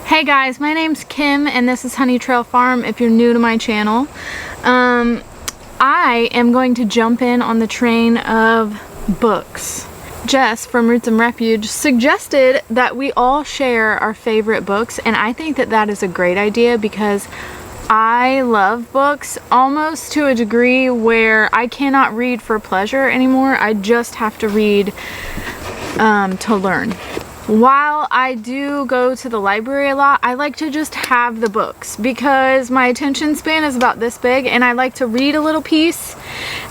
Hey guys, my name's Kim and this is Honey Trail Farm if you're new to my channel. I am going to jump in on the train of books. Jess from Roots and Refuge suggested that we all share our favorite books, and I think that that is a great idea because I love books almost to a degree where I cannot read for pleasure anymore. I just have to read to learn. While I do go to the library a lot, I like to just have the books because my attention span is about this big and I like to read a little piece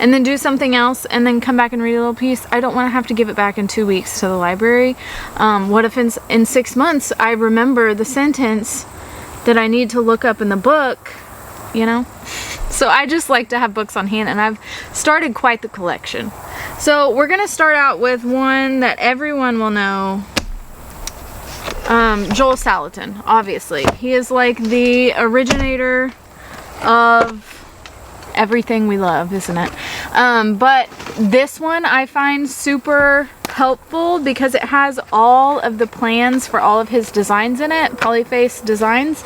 and then do something else and then come back and read a little piece. I don't want to have to give it back in 2 weeks to the library. What if in 6 months I remember the sentence that I need to look up in the book, you know? So I just like to have books on hand, and I've started quite the collection. So we're gonna start out with one that everyone will know. Joel Salatin, obviously. He is like the originator of everything we love, isn't it? But this one I find super helpful because it has all of the plans for all of his designs in it, polyface designs.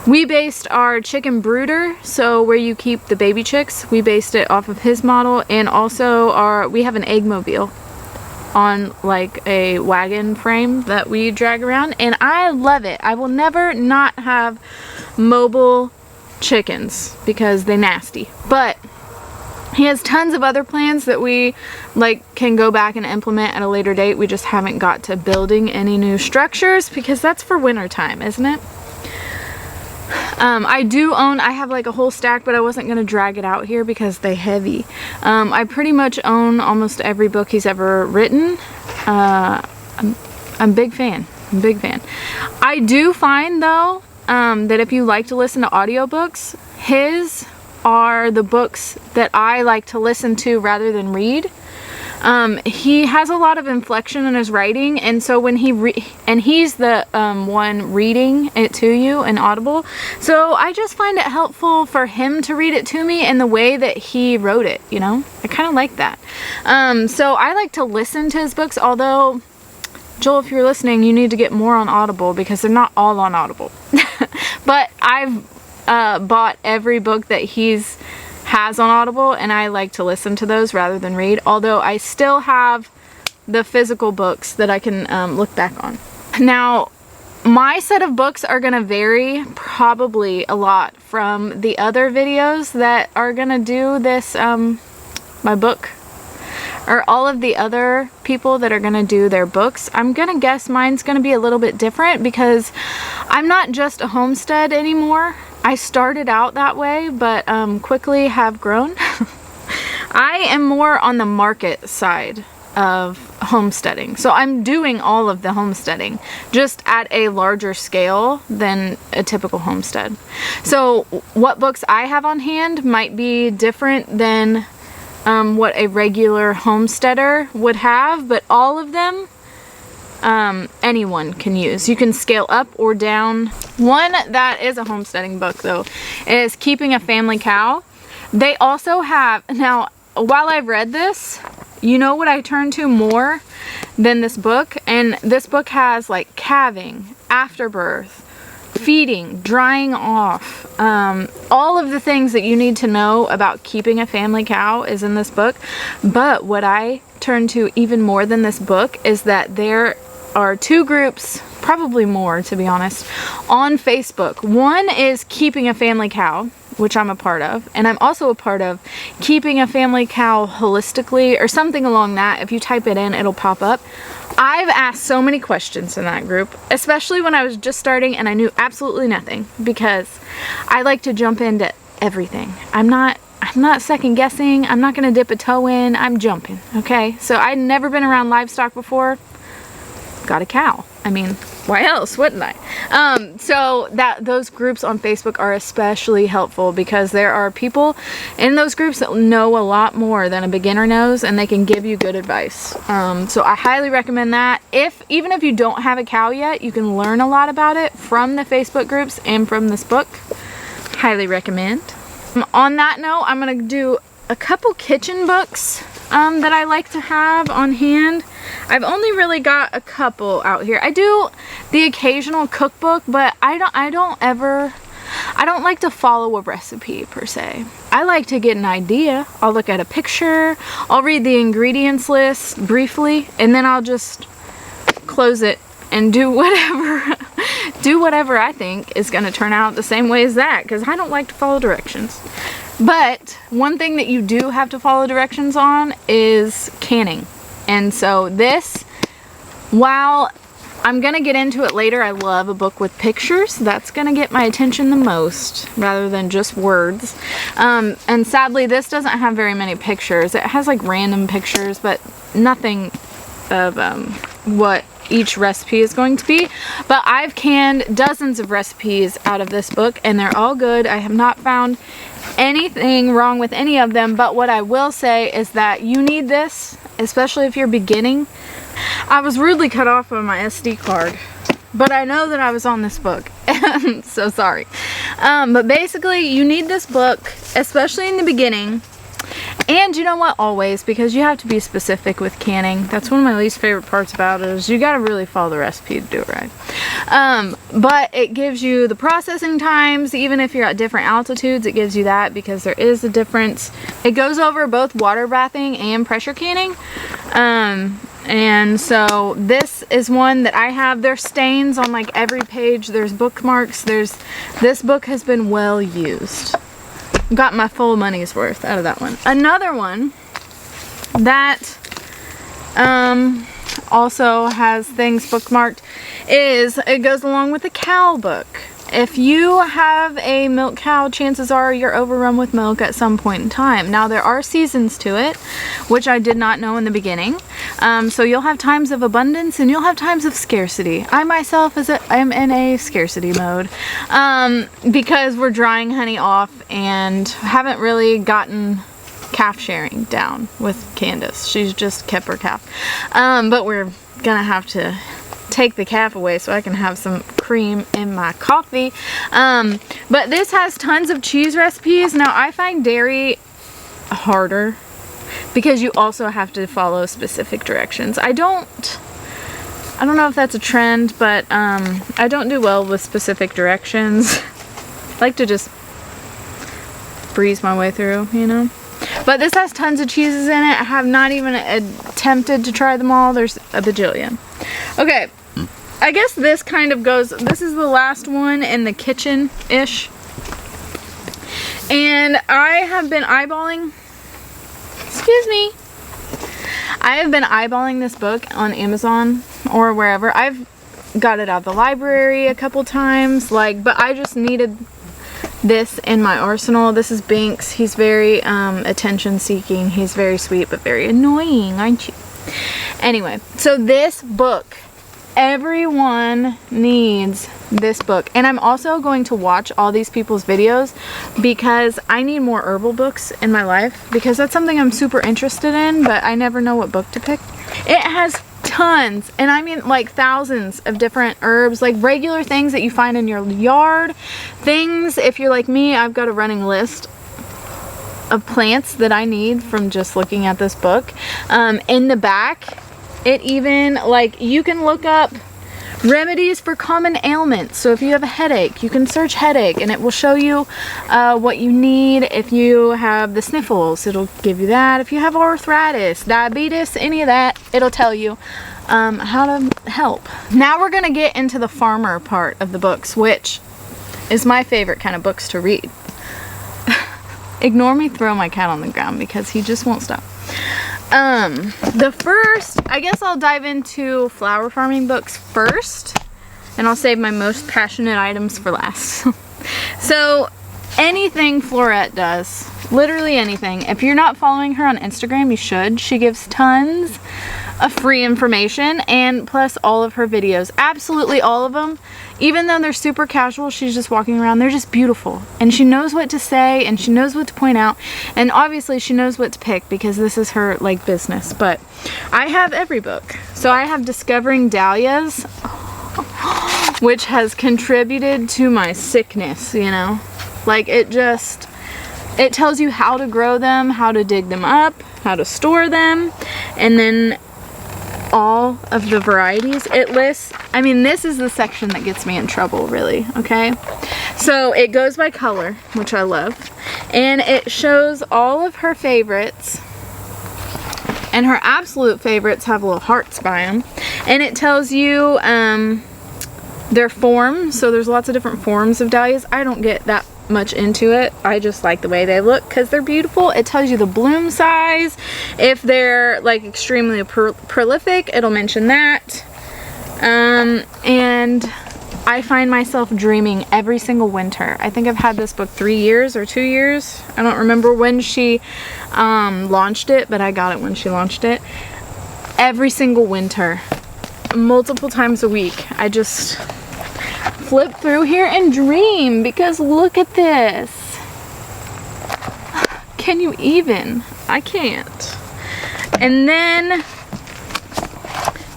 We based our chicken brooder, so where you keep the baby chicks, we based it off of his model, and also we have an egg mobile on like a wagon frame that we drag around, and I love it. I will never not have mobile chickens because they're nasty, but he has tons of other plans that we can go back and implement at a later date. We just haven't got to building any new structures because that's for winter time, isn't it? I have like a whole stack, but I wasn't going to drag it out here because they're heavy. I pretty much own almost every book he's ever written. I'm a big fan. I'm a big fan. I do find though that if you like to listen to audiobooks, his are the books that I like to listen to rather than read. He has a lot of inflection in his writing, and so when he's the one reading it to you in Audible, so I just find it helpful for him to read it to me in the way that he wrote it, you know? I kind of like that. So I like to listen to his books, although, Joel, if you're listening, you need to get more on Audible because they're not all on Audible. But I've bought every book that has on Audible, and I like to listen to those rather than read, although I still have the physical books that I can look back on. Now, my set of books are going to vary probably a lot from the other videos that are going to do this, my book, or all of the other people that are going to do their books. I'm going to guess mine's going to be a little bit different because I'm not just a homestead anymore. I started out that way, but quickly have grown. I am more on the market side of homesteading. So I'm doing all of the homesteading, just at a larger scale than a typical homestead. So what books I have on hand might be different than what a regular homesteader would have, but all of them anyone can use. You can scale up or down. One that is a homesteading book though is Keeping a Family Cow. They also have, now while I've read this, you know what I turn to more than this book? And this book has like calving, afterbirth, feeding, drying off, all of the things that you need to know about keeping a family cow is in this book. But what I turn to even more than this book is that there are two groups, probably more to be honest, on Facebook. One is Keeping a Family Cow, which I'm a part of, and I'm also a part of Keeping a Family Cow Holistically, or something along that. If you type it in, it'll pop up. I've asked so many questions in that group, especially when I was just starting and I knew absolutely nothing, because I like to jump into everything. I'm not second guessing. I'm not going to dip a toe in. I'm jumping, okay? So I'd never been around livestock before. Got a cow. I mean, why else wouldn't I? So those groups on Facebook are especially helpful because there are people in those groups that know a lot more than a beginner knows, and they can give you good advice. So I highly recommend that. Even if you don't have a cow yet, you can learn a lot about it from the Facebook groups and from this book. Highly recommend. On that note, I'm going to do a couple kitchen books that I like to have on hand. I've only really got a couple out here. I do the occasional cookbook, but I don't like to follow a recipe per se. I like to get an idea. I'll look at a picture, I'll read the ingredients list briefly, and then I'll just close it and do whatever I think is going to turn out the same way as that, because I don't like to follow directions. But one thing that you do have to follow directions on is canning. And so this, while I'm going to get into it later, I love a book with pictures. That's going to get my attention the most rather than just words. And sadly, this doesn't have very many pictures. It has like random pictures, but nothing of what each recipe is going to be. But I've canned dozens of recipes out of this book, and they're all good. I have not found anything wrong with any of them, but what I will say is that you need this, especially if you're beginning. I was rudely cut off on my SD card, but I know that I was on this book. So sorry. But basically, you need this book, especially in the beginning. And you know what? Always, because you have to be specific with canning. That's one of my least favorite parts about it, is you got to really follow the recipe to do it right. But it gives you the processing times, even if you're at different altitudes, it gives you that, because there is a difference. It goes over both water bathing and pressure canning. And so this is one that I have. There's stains on like every page. There's bookmarks. This book has been well used. Got my full money's worth out of that one. Another one that also has things bookmarked is, it goes along with the cow book. If you have a milk cow, chances are you're overrun with milk at some point in time. Now there are seasons to it, which I did not know in the beginning. So you'll have times of abundance and you'll have times of scarcity. I myself am in a scarcity mode because we're drying honey off and haven't really gotten calf sharing down with Candace. She's just kept her calf. But we're gonna have to take the calf away so I can have some cream in my coffee. But this has tons of cheese recipes. Now I find dairy harder because you also have to follow specific directions. I don't know if that's a trend, but I don't do well with specific directions. I like to just breeze my way through, you know. But this has tons of cheeses in it. I have not even attempted to try them all. There's a bajillion. Okay, I guess this kind of goes, this is the last one in the kitchen-ish. And I have been eyeballing, I have been eyeballing this book on Amazon or wherever. I've got it out of the library a couple times, but I just needed this in my arsenal. This is Binks. He's very attention seeking. He's very sweet but very annoying, aren't you? Anyway, so this book, everyone needs this book. And I'm also going to watch all these people's videos because I need more herbal books in my life, because that's something I'm super interested in, but I never know what book to pick. It has tons, and I mean like thousands of different herbs, like regular things that you find in your yard. Things, if you're like me, I've got a running list of plants that I need from just looking at this book. In the back, it even, like, you can look up remedies for common ailments. So if you have a headache, you can search headache and it will show you what you need. If you have the sniffles, it'll give you that. If you have arthritis, diabetes, any of that, it'll tell you how to help. Now we're gonna get into the farmer part of the books, which is my favorite kind of books to read. Ignore me throw my cat on the ground because he just won't stop. The first, I guess I'll dive into flower farming books first, and I'll save my most passionate items for last. So anything Florette does, literally anything. If you're not following her on Instagram, you should. She gives tons of free information, and plus all of her videos, absolutely all of them. Even though they're super casual, she's just walking around, they're just beautiful. And she knows what to say, and she knows what to point out, and obviously she knows what to pick because this is her like business. But I have every book. So I have Discovering Dahlias, which has contributed to my sickness, you know. Like, it tells you how to grow them, how to dig them up, how to store them, and then all of the varieties. It lists, I mean, this is the section that gets me in trouble, really, okay? So it goes by color, which I love, and it shows all of her favorites, and her absolute favorites have little hearts by them, and it tells you their forms. So there's lots of different forms of dahlias. I don't get that much into it. I just like the way they look because they're beautiful. It tells you the bloom size. If they're like extremely prolific, it'll mention that. And I find myself dreaming every single winter. I think I've had this book 3 years or 2 years. I don't remember when she launched it, but I got it when she launched it. Every single winter, multiple times a week, I just flip through here and dream because look at this. Can you even? I can't. And then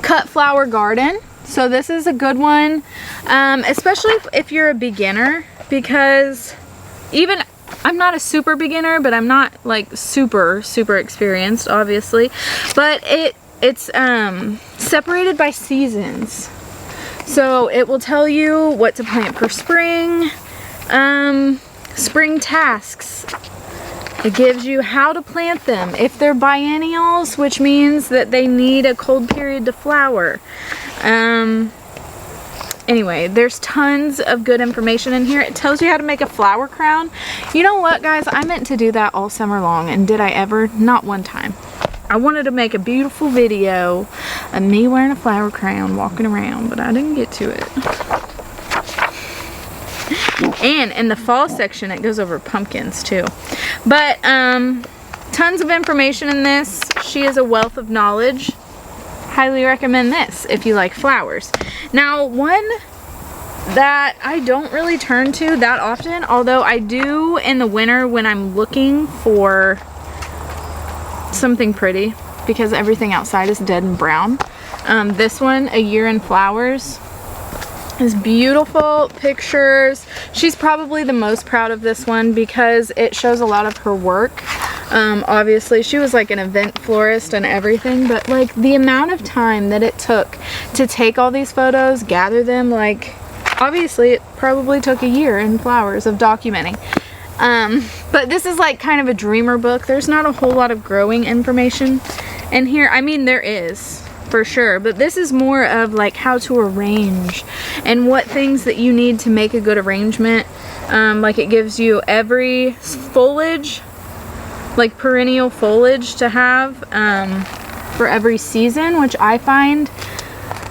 Cut Flower Garden. So this is a good one, especially if you're a beginner, because even I'm not a super beginner, but I'm not like super experienced, obviously, but it's separated by seasons. So it will tell you what to plant for spring, spring tasks. It gives you how to plant them. If they're biennials, which means that they need a cold period to flower. Anyway, there's tons of good information in here. It tells you how to make a flower crown. You know what, guys? I meant to do that all summer long, and did I ever? Not one time. I wanted to make a beautiful video of me wearing a flower crown walking around, but I didn't get to it. And in the fall section, it goes over pumpkins too. But tons of information in this. She is a wealth of knowledge. Highly recommend this if you like flowers. Now, one that I don't really turn to that often, although I do in the winter when I'm looking for something pretty because everything outside is dead and brown. This one, A Year in Flowers, is beautiful pictures. She's probably the most proud of this one because it shows a lot of her work. Obviously she was like an event florist and everything, but like the amount of time that it took to take all these photos, gather them, like obviously it probably took a year in flowers of documenting. But this is like kind of a dreamer book. There's not a whole lot of growing information in here. I mean, there is for sure, but this is more of like how to arrange and what things that you need to make a good arrangement. Like it gives you every foliage, like perennial foliage to have for every season, which I find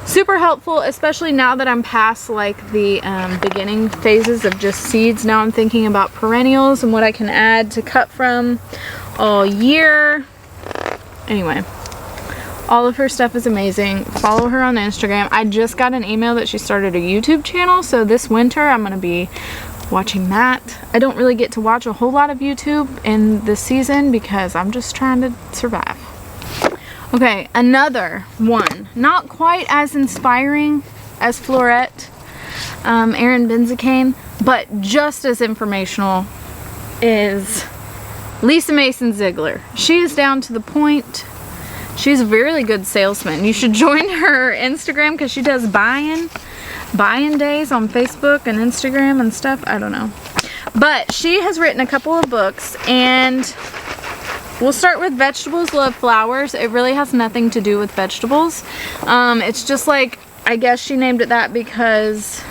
super helpful, especially now that I'm past like the beginning phases of just seeds. Now I'm thinking about perennials and what I can add to cut from all year. Anyway, all of her stuff is amazing. Follow her on Instagram. I just got an email that she started a YouTube channel, so this winter I'm gonna be watching that. I don't really get to watch a whole lot of YouTube in this season because I'm just trying to survive. Okay, another one, not quite as inspiring as Florette, Erin Benzacane, but just as informational is Lisa Mason Ziegler. She is down to the point. She's a really good salesman. You should join her Instagram because she does buy-in days on Facebook and Instagram and stuff. I don't know. But she has written a couple of books, and we'll start with Vegetables Love Flowers. It really has nothing to do with vegetables. It's just like, I guess she named it that because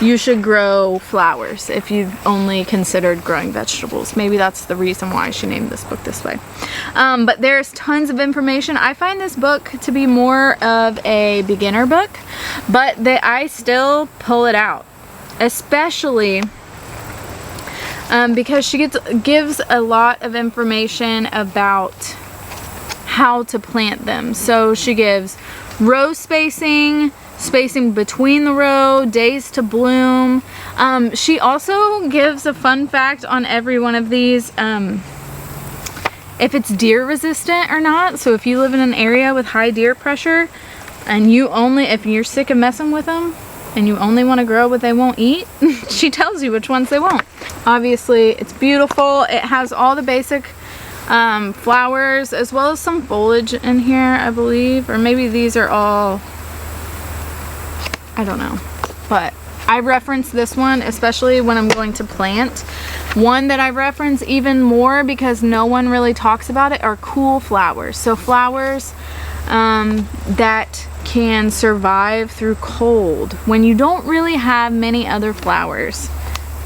you should grow flowers if you've only considered growing vegetables. Maybe that's the reason why she named this book this way. But there's tons of information. I find this book to be more of a beginner book, but I still pull it out, especially because she gives a lot of information about how to plant them. So she gives row spacing between the row, days to bloom. She also gives a fun fact on every one of these, if it's deer resistant or not. So if you live in an area with high deer pressure and if you're sick of messing with them and you only want to grow what they won't eat, she tells you which ones they won't. Obviously it's beautiful. It has all the basic flowers, as well as some foliage in here, I believe. Or maybe these are all, I don't know. But I reference this one, especially when I'm going to plant. One that I reference even more because no one really talks about it are cool flowers. So flowers that can survive through cold when you don't really have many other flowers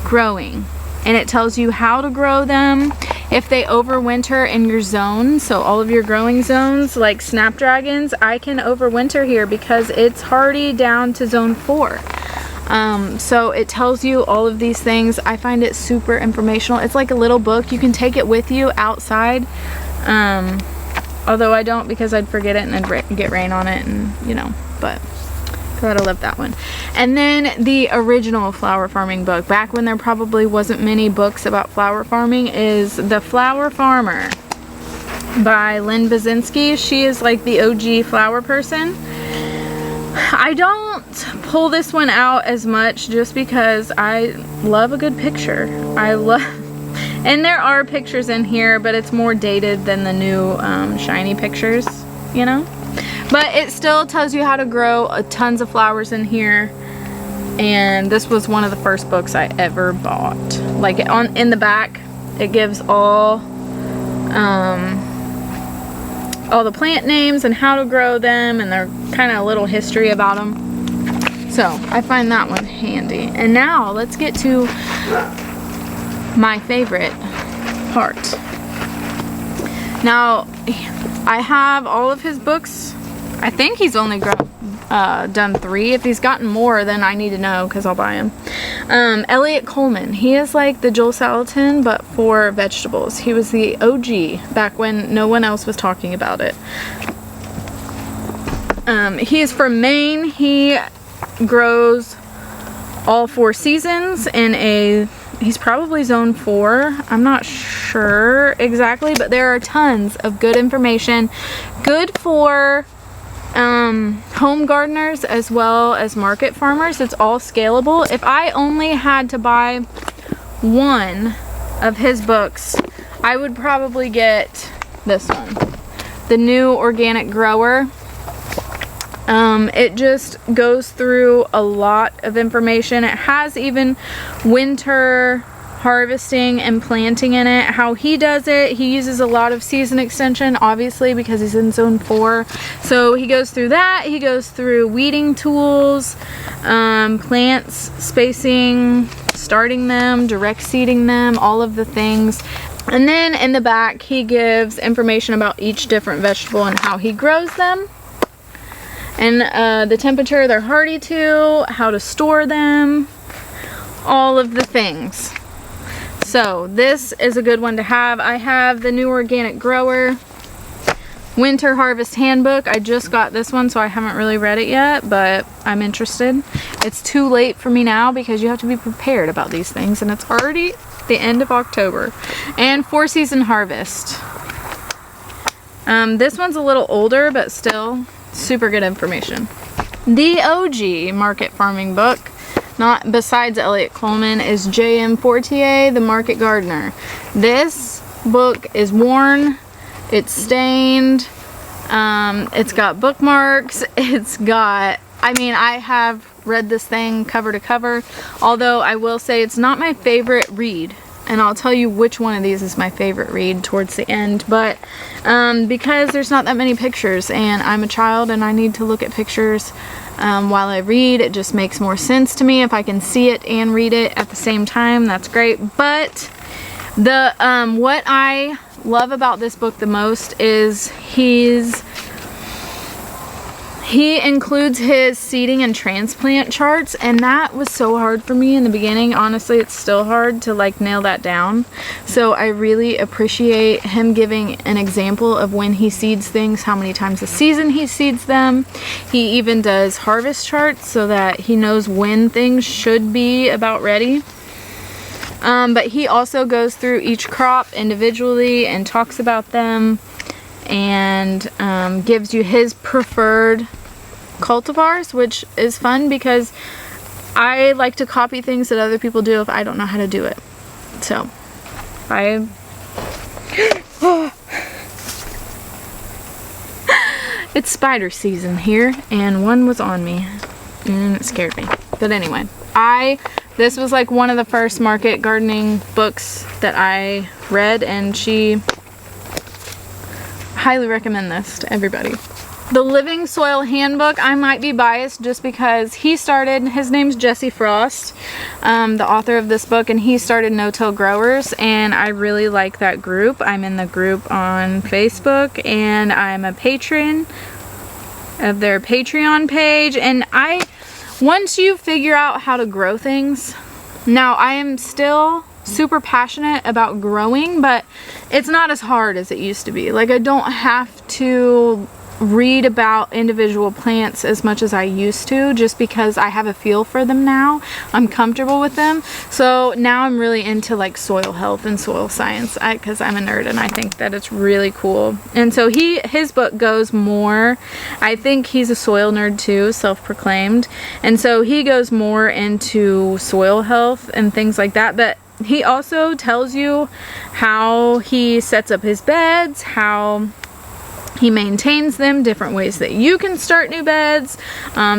growing. And it tells you how to grow them, if they overwinter in your zone. So all of your growing zones, like snapdragons, I can overwinter here because it's hardy down to zone 4. So it tells you all of these things. I find it super informational. It's like a little book. You can take it with you outside. Although I don't, because I'd forget it and I'd get rain on it, and you know, but God, I love that one. And then the original flower farming book, back when there probably wasn't many books about flower farming, is The Flower Farmer by Lynn Basinski. She is like the OG flower person. I don't pull this one out as much just because I love a good picture. And there are pictures in here, but it's more dated than the new shiny pictures, you know? But it still tells you how to grow tons of flowers in here. And this was one of the first books I ever bought. Like in the back, it gives all the plant names and how to grow them, and their kind of a little history about them. So I find that one handy. And now let's get to my favorite part. Now I have all of his books. I think he's only done 3. If he's gotten more, then I need to know because I'll buy him. Elliot Coleman. He is like the Joel Salatin, but for vegetables. He was the OG back when no one else was talking about it. He is from Maine. He grows all 4 seasons in a... He's probably zone 4. I'm not sure exactly, but there are tons of good information. Good for home gardeners as well as market farmers. It's all scalable. If I only had to buy one of his books, I would probably get this one, The New Organic Grower. It just goes through a lot of information. It has even winter harvesting and planting in it. How he does it, he uses a lot of season extension, obviously, because he's in zone 4. So he goes through that. He goes through weeding tools, plants, spacing, starting them, direct seeding them, all of the things. And then in the back, he gives information about each different vegetable and how he grows them. And the temperature they're hardy to, how to store them, all of the things. So this is a good one to have. I have The New Organic Grower Winter Harvest Handbook. I just got this one, so I haven't really read it yet, but I'm interested. It's too late for me now because you have to be prepared about these things, and it's already the end of October. And 4 Season Harvest. This one's a little older, but still super good information. The OG market farming book, not besides Elliot Coleman, is J.M. Fortier, The Market Gardener. This book is worn, it's stained, it's got bookmarks, it's got, I mean, I have read this thing cover to cover, although I will say it's not my favorite read. And I'll tell you which one of these is my favorite read towards the end. But because there's not that many pictures and I'm a child and I need to look at pictures while I read, it just makes more sense to me. If I can see it and read it at the same time, that's great. But the what I love about this book the most is he includes his seeding and transplant charts, and that was so hard for me in the beginning. Honestly, it's still hard to like nail that down. So I really appreciate him giving an example of when he seeds things, how many times a season he seeds them. He even does harvest charts so that he knows when things should be about ready. But he also goes through each crop individually and talks about them, and gives you his preferred cultivars, which is fun because I like to copy things that other people do if I don't know how to do it. So It's spider season here, and one was on me, and it scared me. But anyway, this was like one of the first market gardening books that I read, and she highly recommend this to everybody. The Living Soil Handbook, I might be biased just because his name's Jesse Frost, the author of this book, and he started No-Till Growers, and I really like that group. I'm in the group on Facebook, and I'm a patron of their Patreon page, and once you figure out how to grow things, now I am still super passionate about growing, but it's not as hard as it used to be. Like, I don't have to read about individual plants as much as I used to, just because I have a feel for them now. I'm comfortable with them. So now I'm really into like soil health and soil science, because I'm a nerd and I think that it's really cool. And so his book goes more, I think he's a soil nerd too, self-proclaimed, and so he goes more into soil health and things like that. But he also tells you how he sets up his beds, how he maintains them, different ways that you can start new beds,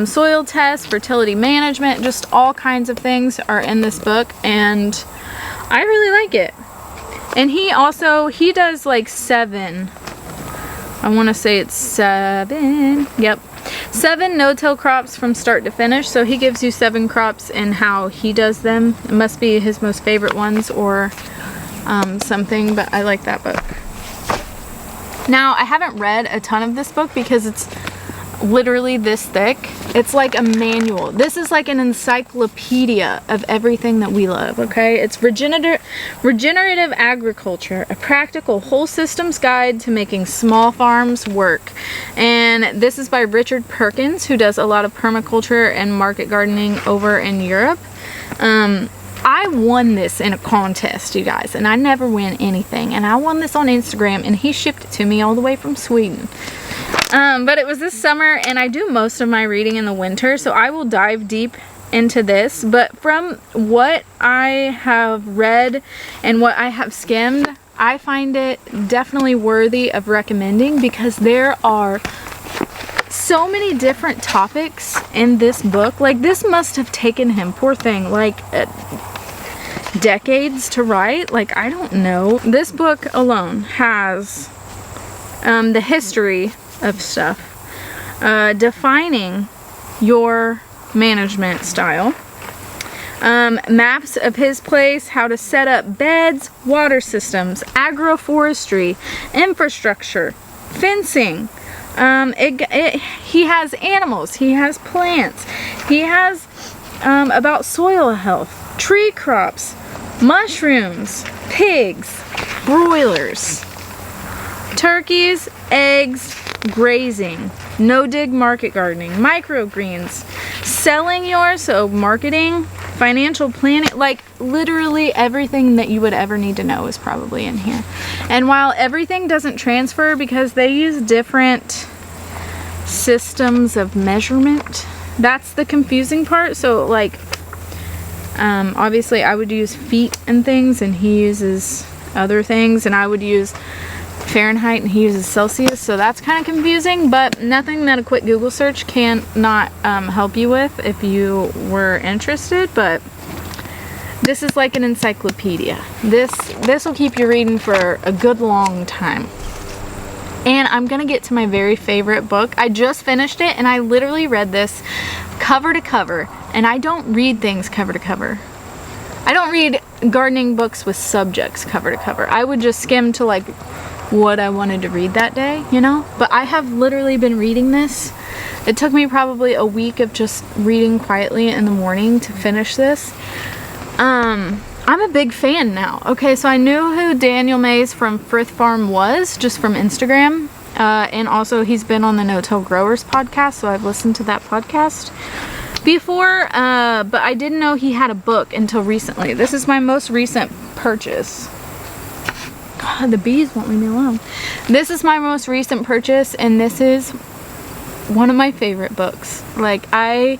soil tests, fertility management, just all kinds of things are in this book, and I really like it. And he does like 7, I want to say it's 7, yep, 7 no-till crops from start to finish. So he gives you 7 crops and how he does them. It must be his most favorite ones or something, but I like that book. Now, I haven't read a ton of this book because it's literally this thick. It's like a manual. This is like an encyclopedia of everything that we love, okay? It's Regenerative Agriculture, a practical whole systems guide to making small farms work. And this is by Richard Perkins, who does a lot of permaculture and market gardening over in Europe. I won this in a contest, you guys, and I never win anything. And I won this on Instagram, and he shipped it to me all the way from Sweden. But it was this summer, and I do most of my reading in the winter, so I will dive deep into this. But from what I have read and what I have skimmed, I find it definitely worthy of recommending, because there are so many different topics in this book. Like, this must have taken him, poor thing, like decades to write. Like, I don't know. This book alone has the history of stuff, defining your management style, maps of his place, how to set up beds, water systems, agroforestry, infrastructure, fencing. He has animals, he has plants, he has about soil health, tree crops, mushrooms, pigs, broilers, turkeys, eggs, grazing, no-dig market gardening, microgreens, selling yours, so marketing, financial planning, like literally everything that you would ever need to know is probably in here. And while everything doesn't transfer because they use different systems of measurement, that's the confusing part. So like obviously I would use feet and things, and he uses other things, and I would use Fahrenheit and he uses Celsius, so that's kind of confusing, but nothing that a quick Google search cannot help you with if you were interested. But this is like an encyclopedia. This will keep you reading for a good long time. And I'm gonna get to my very favorite book. I just finished it, and I literally read this cover to cover, and I don't read things cover to cover. I don't read gardening books with subjects cover to cover. I would just skim to like what I wanted to read that day, you know? But I have literally been reading this. It took me probably a week of just reading quietly in the morning to finish this. I'm a big fan now. Okay, so I knew who Daniel Mays from Frith Farm was just from Instagram. And also he's been on the No-Till Growers podcast, so I've listened to that podcast before, but I didn't know he had a book until recently. This is my most recent purchase. God, the bees won't leave me alone. This is my most recent purchase, and this is one of my favorite books. Like, I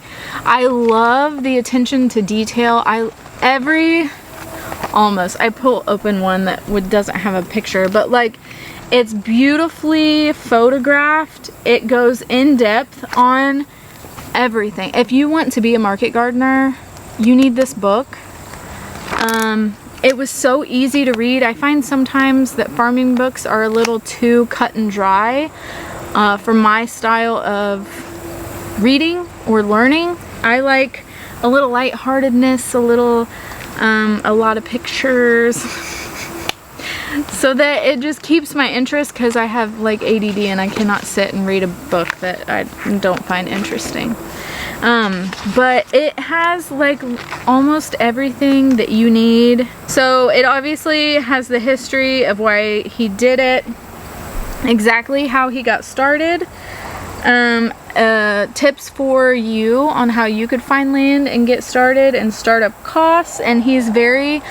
love the attention to detail. I pull open one that doesn't have a picture, but like It's beautifully photographed. It goes in depth on everything. If you want to be a market gardener, you need this book. It was so easy to read. I find sometimes that farming books are a little too cut and dry for my style of reading or learning. I like a little lightheartedness, a lot of pictures, so that it just keeps my interest, because I have like ADD and I cannot sit and read a book that I don't find interesting. But it has like almost everything that you need. So it obviously has the history of why he did it, exactly how he got started, tips for you on how you could find land and get started, and startup costs. And he's very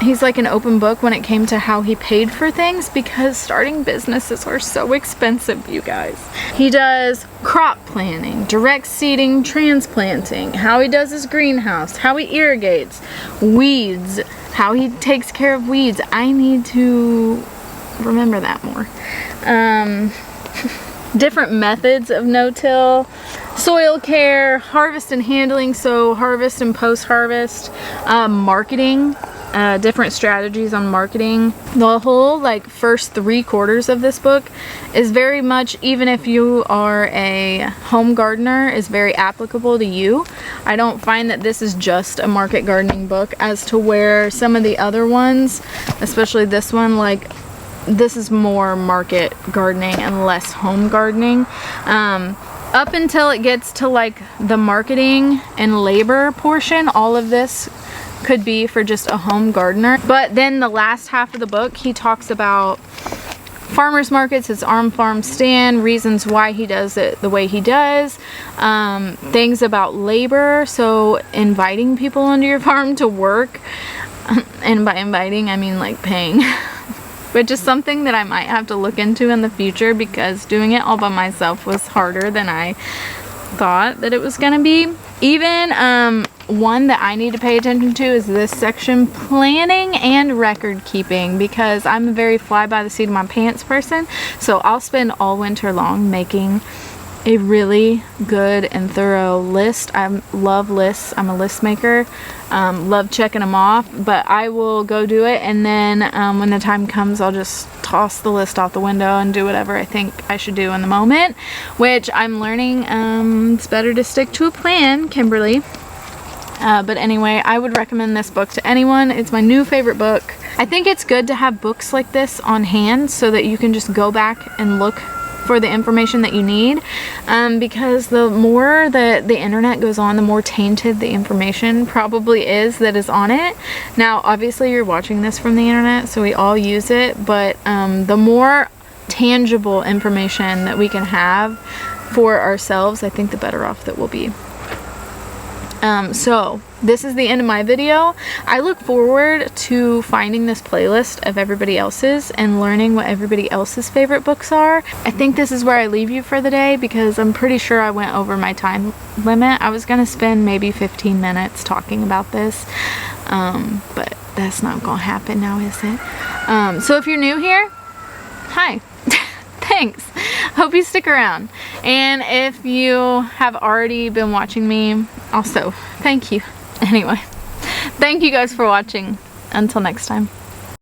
he's like an open book when it came to how he paid for things, because starting businesses are so expensive, you guys. He does crop planning, direct seeding, transplanting, how he does his greenhouse, how he irrigates, weeds, how he takes care of weeds. I need to remember that more. Different methods of no-till, soil care, harvest and handling, so harvest and post-harvest, marketing, different strategies on marketing. The whole like first 3/4 of this book is very much, even if you are a home gardener, is very applicable to you. I don't find that this is just a market gardening book, as to where some of the other ones, especially this one, like this is more market gardening and less home gardening. Up until it gets to like the marketing and labor portion, all of this could be for just a home gardener. But then the last half of the book, he talks about farmers markets, his farm stand, reasons why he does it the way he does, things about labor, so inviting people onto your farm to work, and by inviting I mean like paying. Which is something that I might have to look into in the future, because doing it all by myself was harder than I thought that it was gonna be. Even one that I need to pay attention to is this section, planning and record keeping, because I'm a very fly by the seat of my pants person. So I'll spend all winter long making a really good and thorough list. I love lists. I'm a list maker. Love checking them off, but I will go do it, and then when the time comes, I'll just toss the list out the window and do whatever I think I should do in the moment, which I'm learning it's better to stick to a plan, Kimberly. But anyway, I would recommend this book to anyone. It's my new favorite book. I think it's good to have books like this on hand so that you can just go back and look for the information that you need, because the more that the internet goes on, the more tainted the information probably is that is on it. Now obviously you're watching this from the internet, so we all use it, but the more tangible information that we can have for ourselves, I think the better off that we'll be. So this is the end of my video. I look forward to finding this playlist of everybody else's and learning what everybody else's favorite books are. I think this is where I leave you for the day, because I'm pretty sure I went over my time limit. I was gonna spend maybe 15 minutes talking about this, but that's not gonna happen now, is it? So if you're new here, hi. Thanks. Hope you stick around. And if you have already been watching me, also, thank you. Anyway, thank you guys for watching. Until next time.